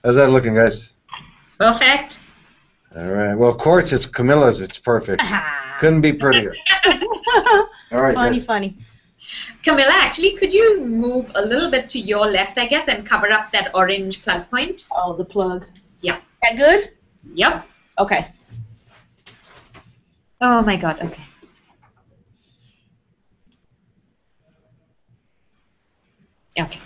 How's that looking, guys? Perfect. All right. Well, of course, it's Kamila's. It's perfect. Couldn't be prettier. All right. Funny, guys. funny. Camilla, actually, could you move a little bit to your left, I guess, and cover up that orange plug point? Oh, the plug. Yeah. That good? Yep. Okay. Oh my God. Okay. Okay.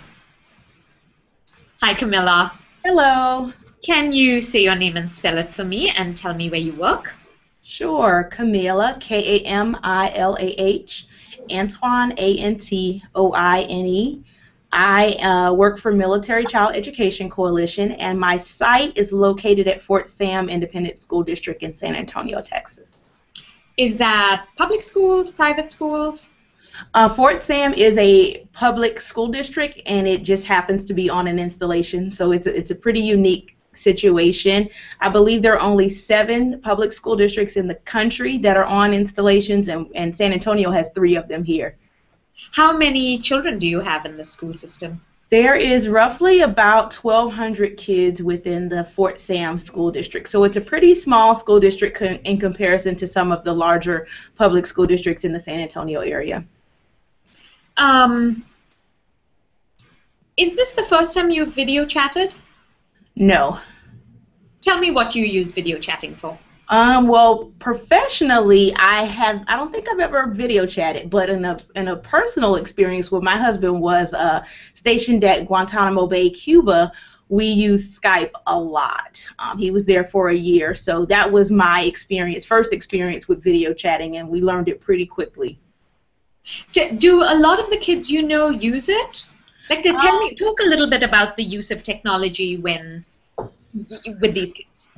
Hi, Camilla. Hello. Can you say your name and spell it for me and tell me where you work? Sure. Kamilah, Kamilah. Antoine, Antoine. I work for Military Child Education Coalition, and my site is located at Fort Sam Independent School District in San Antonio, Texas. Is that public schools, private schools? Fort Sam is a public school district, and it just happens to be on an installation, so it's a pretty unique situation. I believe there are only 7 public school districts in the country that are on installations, and San Antonio has 3 of them here. How many children do you have in the school system? There is roughly about 1,200 kids within the Fort Sam school district, so it's a pretty small school district in comparison to some of the larger public school districts in the San Antonio area. Is this the first time you've video chatted? No. Tell me what you use video chatting for. Well, professionally, I don't think I've ever video chatted, but in a personal experience, when my husband was stationed at Guantanamo Bay, Cuba, we used Skype a lot. He was there for a year, so that was my first experience with video chatting, and we learned it pretty quickly. Do a lot of the kids you know use it? Like, talk a little bit about the use of technology with these kids.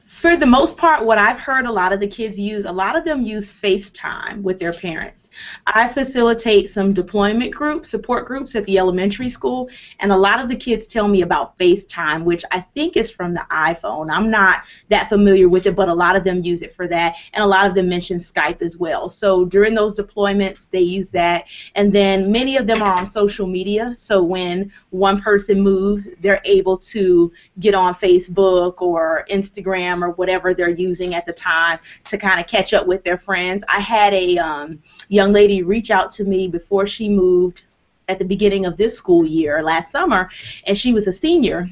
For the most part, what I've heard a lot of them use FaceTime with their parents. I facilitate some deployment groups, support groups at the elementary school, and a lot of the kids tell me about FaceTime, which I think is from the iPhone. I'm not that familiar with it, but a lot of them use it for that, and a lot of them mention Skype as well. So during those deployments, they use that, and then many of them are on social media, so when one person moves, they're able to get on Facebook or Instagram or whatever they're using at the time to kind of catch up with their friends. I had a young lady reach out to me before she moved at the beginning of this school year last summer, and she was a senior.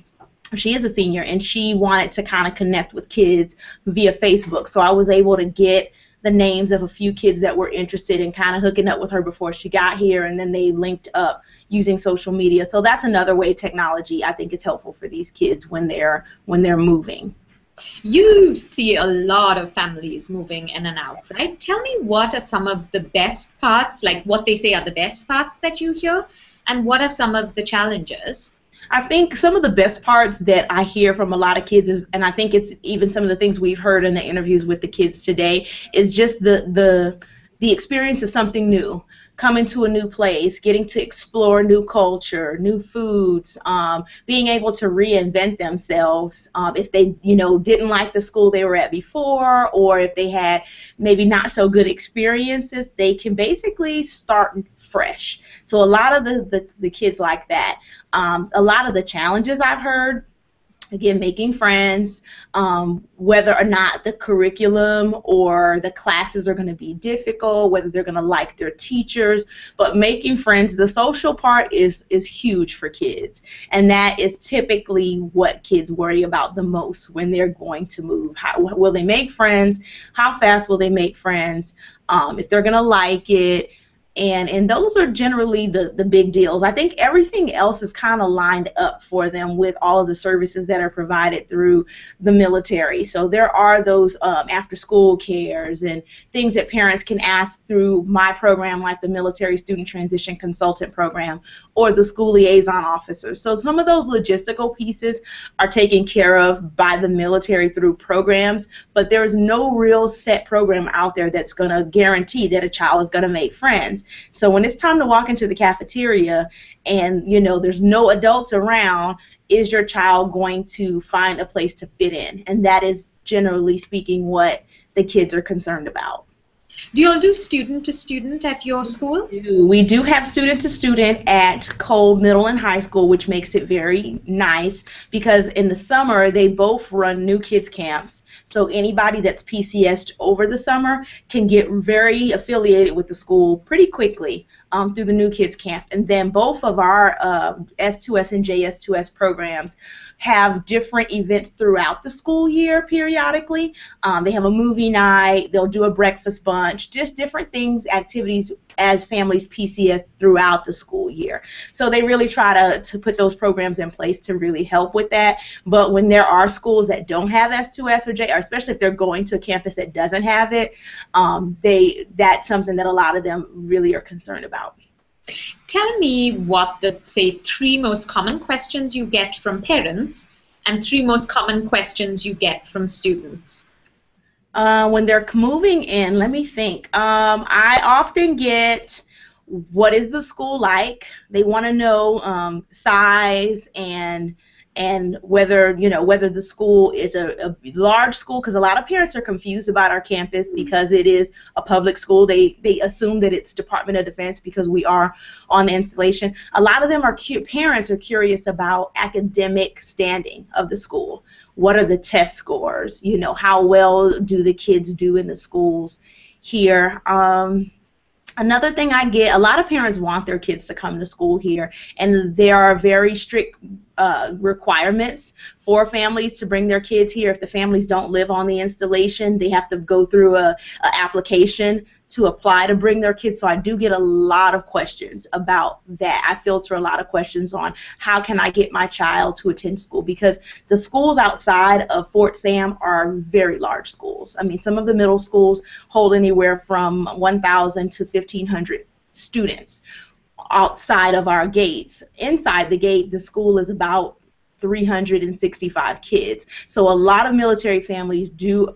She is a senior, and she wanted to kind of connect with kids via Facebook. So I was able to get the names of a few kids that were interested in kind of hooking up with her before she got here, and then they linked up using social media. So that's another way technology I think is helpful for these kids when they're moving. You see a lot of families moving in and out, right? Tell me, what are some of the best parts, like what they say are the best parts that you hear, and what are some of the challenges? I think some of the best parts that I hear from a lot of kids is, and I think it's even some of the things we've heard in the interviews with the kids today, is just the experience of something new, coming to a new place, getting to explore new culture, new foods, being able to reinvent themselves. If they, didn't like the school they were at before, or if they had maybe not so good experiences, they can basically start fresh. So a lot of the kids like that. A lot of the challenges I've heard, again, making friends, whether or not the curriculum or the classes are going to be difficult, whether they're going to like their teachers, but making friends, the social part is huge for kids, and that is typically what kids worry about the most when they're going to move. How will they make friends? How fast will they make friends? If they're going to like it. And those are generally the big deals. I think everything else is kind of lined up for them with all of the services that are provided through the military. So there are those after-school cares and things that parents can ask through my program, like the Military Student Transition Consultant Program or the school liaison officers. So some of those logistical pieces are taken care of by the military through programs, but there is no real set program out there that's going to guarantee that a child is going to make friends. So when it's time to walk into the cafeteria and, there's no adults around, is your child going to find a place to fit in? And that is, generally speaking, what the kids are concerned about. Do you all do student to student at your school? We do have student to student at Cole Middle and High School, which makes it very nice because in the summer they both run new kids camps. So anybody that's PCS'd over the summer can get very affiliated with the school pretty quickly through the new kids camp. And then both of our S2S and JS2S programs have different events throughout the school year periodically. They have a movie night, they'll do a breakfast bunch, just different things, activities as families PCS throughout the school year. So they really try to put those programs in place to really help with that. But when there are schools that don't have S2S or J, or especially if they're going to a campus that doesn't have it, that's something that a lot of them really are concerned about. Tell me what the, say, 3 most common questions you get from parents and 3 most common questions you get from students. When they're moving in, let me think. I often get, what is the school like? They want to know size and whether, you know, whether the school is a large school, because a lot of parents are confused about our campus because it is a public school. They assume that it's Department of Defense because we are on the installation. A lot of them are parents are curious about academic standing of the school. What are the test scores? You know, how well do the kids do in the schools here? Another thing I get, a lot of parents want their kids to come to school here, and there are very strict requirements for families to bring their kids here. If the families don't live on the installation, they have to go through a application to apply to bring their kids. So I do get a lot of questions about that. I filter a lot of questions on how can I get my child to attend school, because the schools outside of Fort Sam are very large schools. I mean, some of the middle schools hold anywhere from 1,000 to 1,500 students outside of our gates. Inside the gate, the school is about 365 kids. So a lot of military families do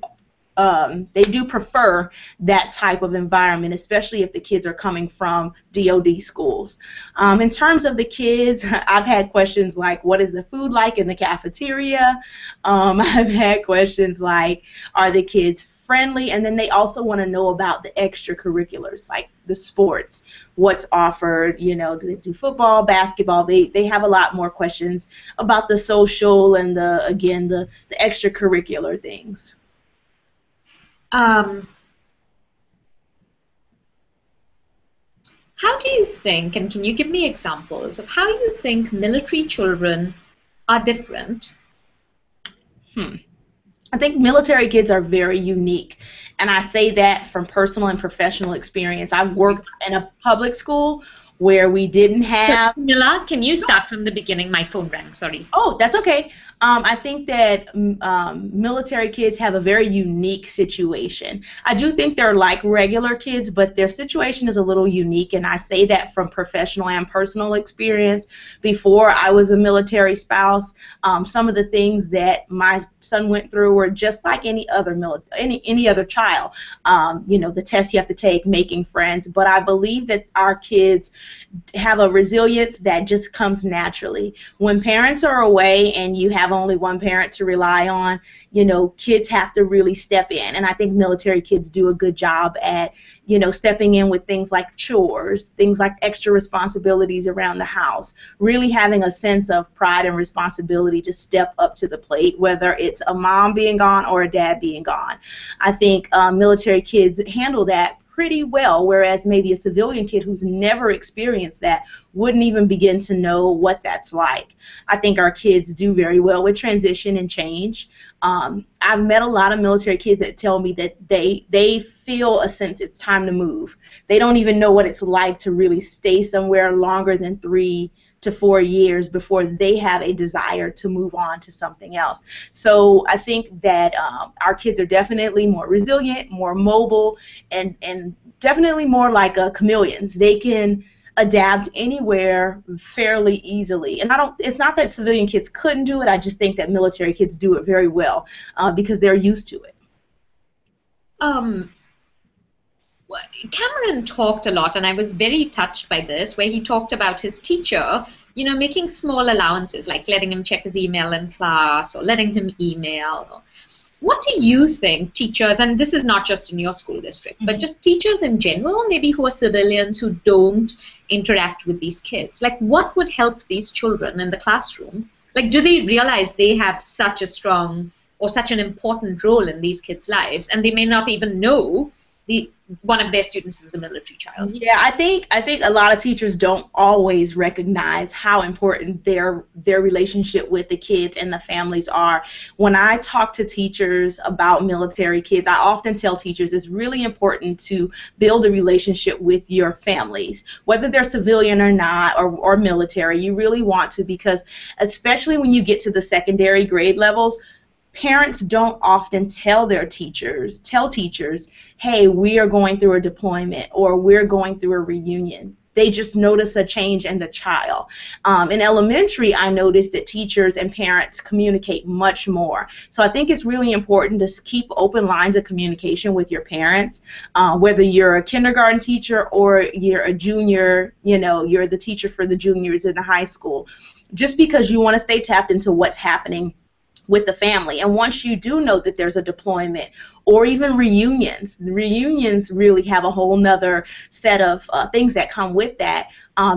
they do prefer that type of environment, especially if the kids are coming from DOD schools. In terms of the kids, I've had questions like, what is the food like in the cafeteria? I've had questions like, are the kids friendly? And then they also want to know about the extracurriculars, like the sports, what's offered, you know, do they do football, basketball? They have a lot more questions about the social and the extracurricular things. How do you think, and can you give me examples of how you think military children are different? I think military kids are very unique, and I say that from personal and professional experience. I worked in a public school where we didn't have... Kamilah, can you start from the beginning? My phone rang, sorry. Oh, that's okay. I think that military kids have a very unique situation. I do think they're like regular kids, but their situation is a little unique, and I say that from professional and personal experience. Before I was a military spouse, some of the things that my son went through were just like any other any other child. You know, the tests you have to take, making friends, but I believe that our kids have a resilience that just comes naturally. When parents are away and you have only one parent to rely on, you know, kids have to really step in, and I think military kids do a good job at, you know, stepping in with things like chores, things like extra responsibilities around the house, really having a sense of pride and responsibility to step up to the plate, whether it's a mom being gone or a dad being gone. I think military kids handle that pretty well, whereas maybe a civilian kid who's never experienced that wouldn't even begin to know what that's like. I think our kids do very well with transition and change. I've met a lot of military kids that tell me that they feel a sense it's time to move. They don't even know what it's like to really stay somewhere longer than 3 to 4 years before they have a desire to move on to something else. So I think that our kids are definitely more resilient, more mobile, and definitely more like chameleons. They can adapt anywhere fairly easily. And it's not that civilian kids couldn't do it, I just think that military kids do it very well because they're used to it. Cameron talked a lot, and I was very touched by this, where he talked about his teacher, you know, making small allowances, like letting him check his email in class or letting him email. what do you think teachers, and this is not just in your school district, but just teachers in general, maybe who are civilians who don't interact with these kids, like what would help these children in the classroom? Like, do they realize they have such a strong or such an important role in these kids' lives, and they may not even know one of their students is a military child? Yeah, I think a lot of teachers don't always recognize how important their relationship with the kids and the families are. When I talk to teachers about military kids, I often tell teachers it's really important to build a relationship with your families, whether they're civilian or not, or military. You really want to, because especially when you get to the secondary grade levels, parents don't often tell teachers, hey, we are going through a deployment or we're going through a reunion. They just notice a change in the child. In elementary, I noticed that teachers and parents communicate much more. So I think it's really important to keep open lines of communication with your parents, whether you're a kindergarten teacher or you're a junior, you're the teacher for the juniors in the high school. Just because you want to stay tapped into what's happening with the family. And once you do know that there's a deployment or even reunions really have a whole nother set of things that come with that.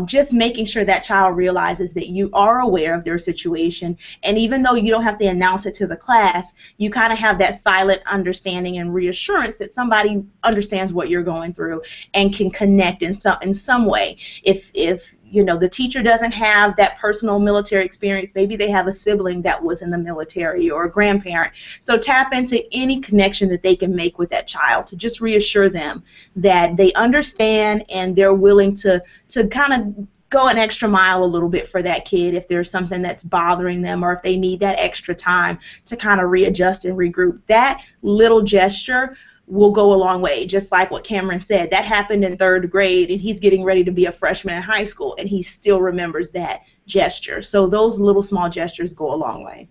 Just making sure that child realizes that you are aware of their situation, and even though you don't have to announce it to the class, you kind of have that silent understanding and reassurance that somebody understands what you're going through and can connect in some way. If the teacher doesn't have that personal military experience, maybe they have a sibling that was in the military or a grandparent. So tap into any connection that they can make with that child to just reassure them that they understand and they're willing to kind of go an extra mile a little bit for that kid if there's something that's bothering them or if they need that extra time to kind of readjust and regroup. That little gesture will go a long way, just like what Cameron said. That happened in 3rd grade, and he's getting ready to be a freshman in high school, and he still remembers that gesture. So those little small gestures go a long way.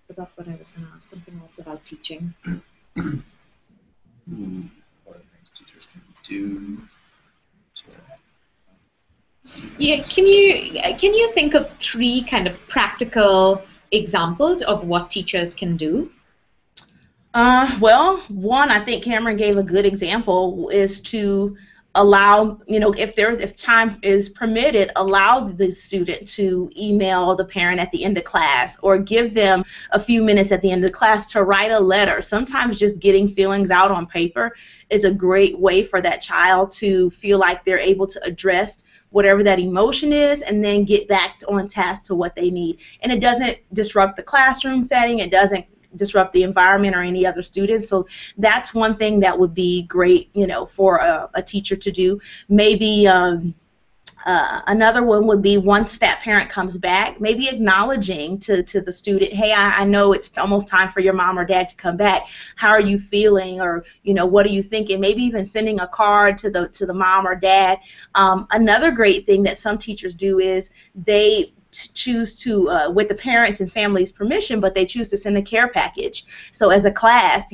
Forgot what I was going to ask. Something else about teaching. What are things teachers can do? Yeah, can you think of 3 kind of practical examples of what teachers can do? Well, one, I think Cameron gave a good example, is to allow, if time is permitted, allow the student to email the parent at the end of class, or give them a few minutes at the end of class to write a letter. Sometimes just getting feelings out on paper is a great way for that child to feel like they're able to address whatever that emotion is and then get back on task to what they need. And it doesn't disrupt the classroom setting. It doesn't disrupt the environment or any other students. So that's one thing that would be great, for a teacher to do. Maybe another one would be, once that parent comes back, maybe acknowledging to the student, hey, I know it's almost time for your mom or dad to come back. How are you feeling? Or, what are you thinking? Maybe even sending a card to the mom or dad. Another great thing that some teachers do is they choose to, with the parents and family's permission, but they choose to send a care package. So as a class,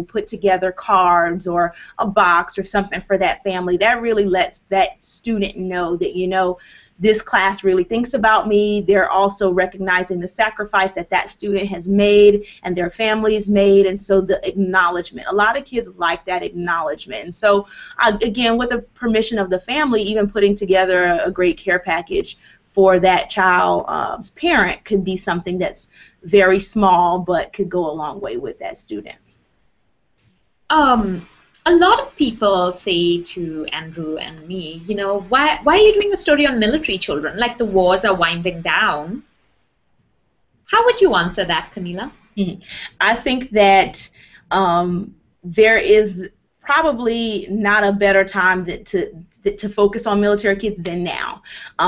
put together cards or a box or something for that family. That really lets that student know that, this class really thinks about me. They're also recognizing the sacrifice that student has made and their family's made, and so the acknowledgement. A lot of kids like that acknowledgement. And so, again, with the permission of the family, even putting together a great care package for that child's parent could be something that's very small but could go a long way with that student. A lot of people say to Andrew and me, why are you doing a story on military children? Like, the wars are winding down. How would you answer that, Kamilah? I think that there is probably not a better time to focus on military kids than now.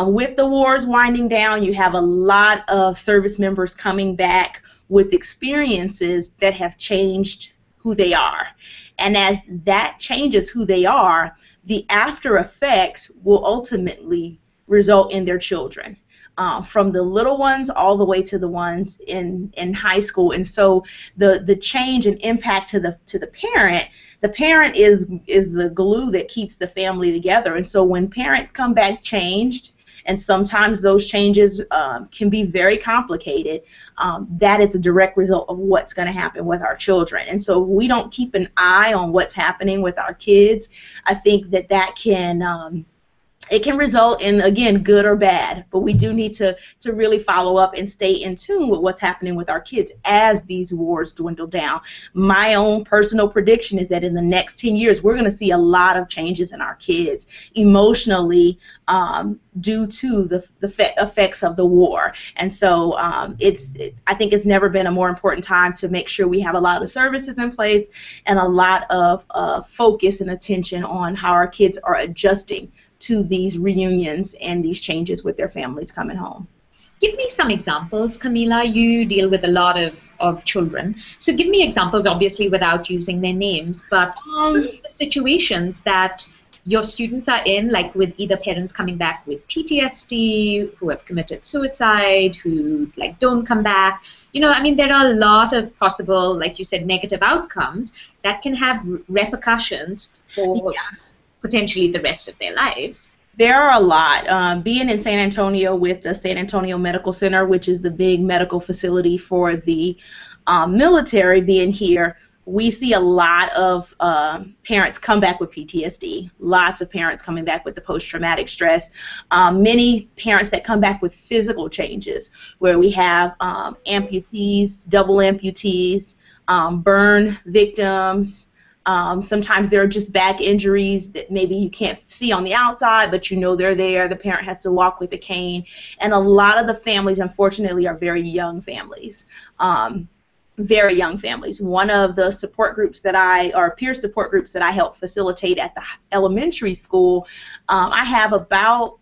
With the wars winding down, you have a lot of service members coming back with experiences that have changed who they are. And as that changes who they are, the after effects will ultimately result in their children. From the little ones all the way to the ones in high school. And so the change and impact to the parent is the glue that keeps the family together. And so when parents come back changed and sometimes those changes can be very complicated. That is a direct result of what's going to happen with our children. And so if we don't keep an eye on what's happening with our kids, I think that can it can result in, again, good or bad, but we do need to really follow up and stay in tune with what's happening with our kids as these wars dwindle down. My own personal prediction is that in the next 10 years, we're going to see a lot of changes in our kids emotionally due to the effects of the war. And so I think it's never been a more important time to make sure we have a lot of services in place and a lot of focus and attention on how our kids are adjusting to these reunions and these changes with their families coming home. Give me some examples, Kamilah. You deal with a lot of children. So give me examples, obviously without using their names, but some of the situations that your students are in, like with either parents coming back with PTSD, who have committed suicide, who like don't come back. You know, I mean, there are a lot of possible, like you said, negative outcomes that can have repercussions for potentially the rest of their lives. There are a lot. Being in San Antonio with the San Antonio Medical Center, which is the big medical facility for the military being here, we see a lot of parents come back with PTSD, lots of parents coming back with the post-traumatic stress, many parents that come back with physical changes, where we have amputees, double amputees, burn victims. Sometimes there are just back injuries that maybe you can't see on the outside, but you know they're there. The parent has to walk with a cane. And a lot of the families, unfortunately, are very young families. Very young families. One of the support groups or peer support groups that I help facilitate at the elementary school, I have about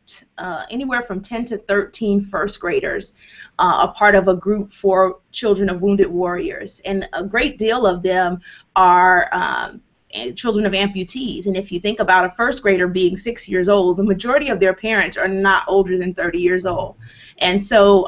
anywhere from 10 to 13 first graders, a part of a group for children of wounded warriors. And a great deal of them are children of amputees. And if you think about a first grader being 6 years old, the majority of their parents are not older than 30 years old. And so,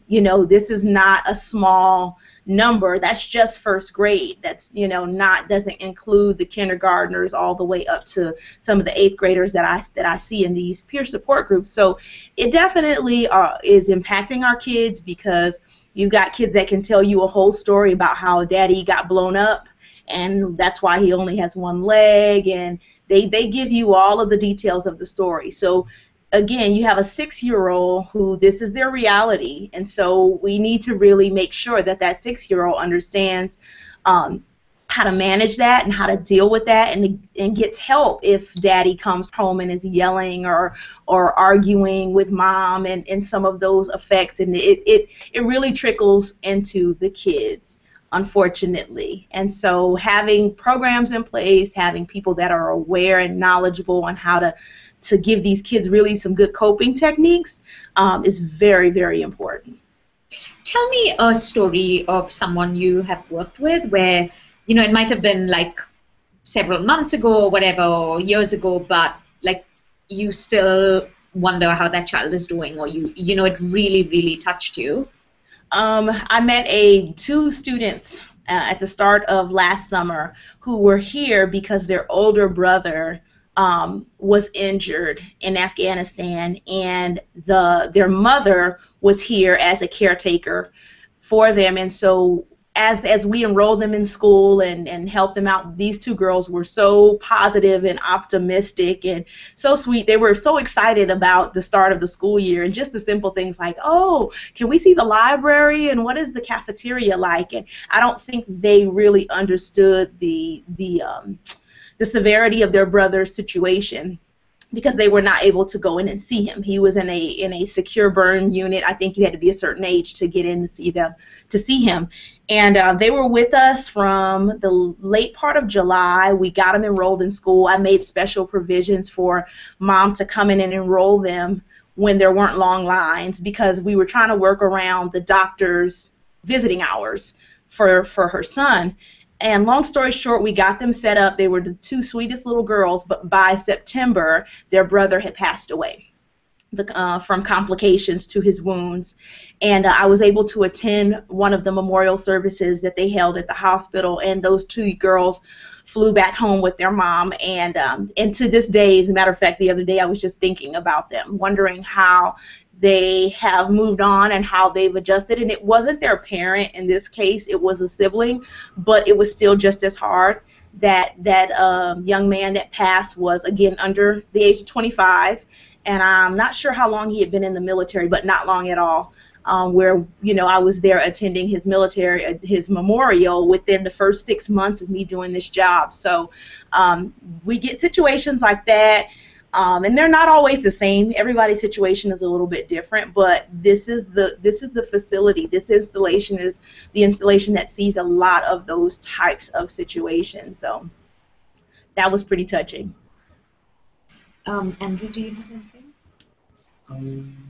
you know, this is not a small number. That's just first grade. That's, you know, doesn't include the kindergartners all the way up to some of the 8th graders that I see in these peer support groups. So it definitely is impacting our kids, because you've got kids that can tell you a whole story about how daddy got blown up, and that's why he only has one leg, and they give you all of the details of the story. So again, you have a 6-year-old who this is their reality, and so we need to really make sure that 6-year-old understands how to manage that and how to deal with that, and gets help if daddy comes home and is yelling or arguing with mom, and some of those effects, and it really trickles into the kids, unfortunately. And so having programs in place, having people that are aware and knowledgeable on how to give these kids really some good coping techniques is very, very important. Tell me a story of someone you have worked with where, you know, it might have been like several months ago or whatever, or years ago, but like you still wonder how that child is doing, or you know, it really, really touched you. I met two students at the start of last summer who were here because their older brother was injured in Afghanistan, and their mother was here as a caretaker for them. And so as we enrolled them in school and helped them out, these two girls were so positive and optimistic and so sweet. They were so excited about the start of the school year, and just the simple things like, oh, can we see the library, and what is the cafeteria like? And I don't think they really understood the severity of their brother's situation, because they were not able to go in and see him. He was in a secure burn unit. I think you had to be a certain age to get in to see him. And they were with us from the late part of July. We got them enrolled in school. I made special provisions for mom to come in and enroll them when there weren't long lines, because we were trying to work around the doctor's visiting hours for her son. And long story short, we got them set up. They were the two sweetest little girls, but by September, their brother had passed away. from complications to his wounds. And I was able to attend one of the memorial services that they held at the hospital, and those 2 girls flew back home with their mom. And to this day, as a matter of fact, the other day I was just thinking about them, wondering how they have moved on and how they've adjusted. And it wasn't their parent in this case, it was a sibling, but it was still just as hard. That young man that passed was, again, under the age of 25, and I'm not sure how long he had been in the military, but not long at all. Where, you know, I was there attending his memorial within the first 6 months of me doing this job. So we get situations like that, and they're not always the same. Everybody's situation is a little bit different, but this is the facility. This installation is the installation that sees a lot of those types of situations. So that was pretty touching. Andrew, do you have anything?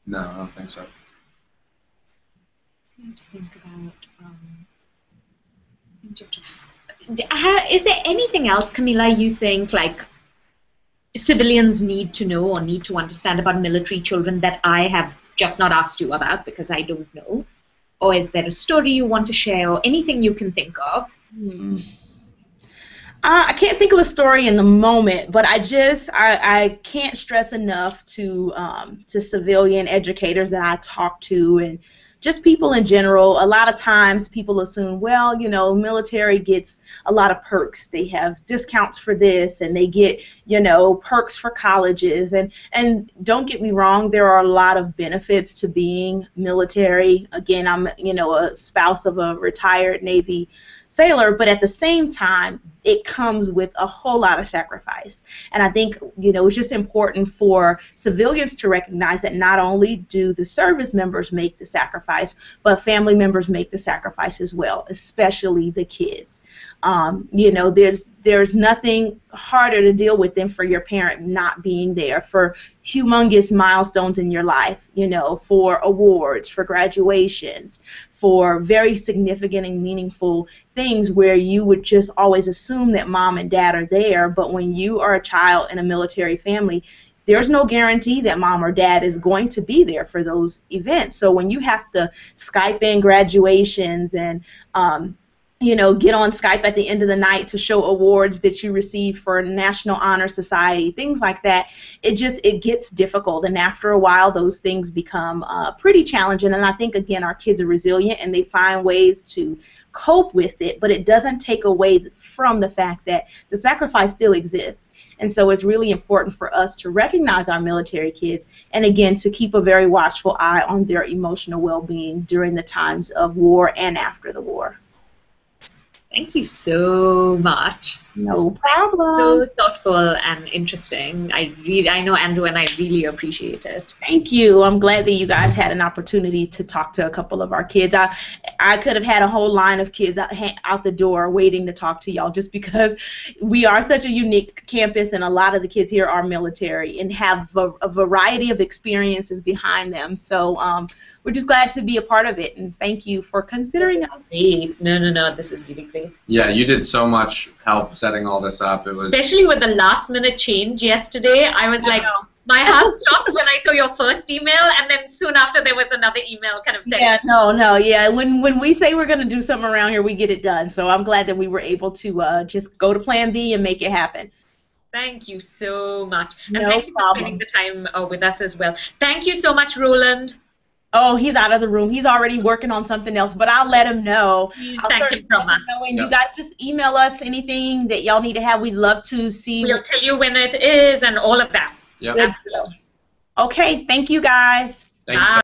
No, I don't think so. I need to think about. Is there anything else, Kamilah, you think like civilians need to know or need to understand about military children that I have just not asked you about because I don't know? Or is there a story you want to share or anything you can think of? I can't think of a story in the moment, but I can't stress enough to civilian educators that I talk to and just people in general. A lot of times people assume, well, you know, military gets a lot of perks. They have discounts for this and they get, you know, perks for colleges. And don't get me wrong, there are a lot of benefits to being military. Again, I'm, you know, a spouse of a retired Navy sailor, but at the same time, it comes with a whole lot of sacrifice. And I think, you know, it's just important for civilians to recognize that not only do the service members make the sacrifice, but family members make the sacrifice as well, especially the kids. You know, there's nothing harder to deal with than for your parent not being there for humongous milestones in your life, you know, for awards, for graduations, for very significant and meaningful things where you would just always assume that mom and dad are there, but when you are a child in a military family, there's no guarantee that mom or dad is going to be there for those events. So when you have to Skype in graduations and you know, get on Skype at the end of the night to show awards that you received for National Honor Society, things like that, it gets difficult. And after a while, those things become pretty challenging. And I think, again, our kids are resilient and they find ways to cope with it, but it doesn't take away from the fact that the sacrifice still exists. And so it's really important for us to recognize our military kids and, again, to keep a very watchful eye on their emotional well-being during the times of war and after the war. Thank you so much. No problem. So thoughtful and interesting. I know Andrew and I really appreciate it. Thank you. I'm glad that you guys had an opportunity to talk to a couple of our kids. I could have had a whole line of kids out the door waiting to talk to y'all just because we are such a unique campus and a lot of the kids here are military and have a variety of experiences behind them. So we're just glad to be a part of it, and thank you for considering us. Great. No, this is really great. Yeah, you did so much help setting all this up. It was especially with the last-minute change yesterday. I was like, my heart stopped when I saw your first email, and then soon after there was another email kind of saying. Yeah, yeah. When we say we're going to do something around here, we get it done. So I'm glad that we were able to just go to Plan B and make it happen. Thank you so much. And no thank you for spending the time with us as well. Thank you so much, Roland. Oh, he's out of the room. He's already working on something else, but I'll let him know. Thank you from us. And you guys just email us anything that y'all need to have. We'd love to see. We'll tell you when it is and all of that. Yep. Okay, thank you guys. Thank you so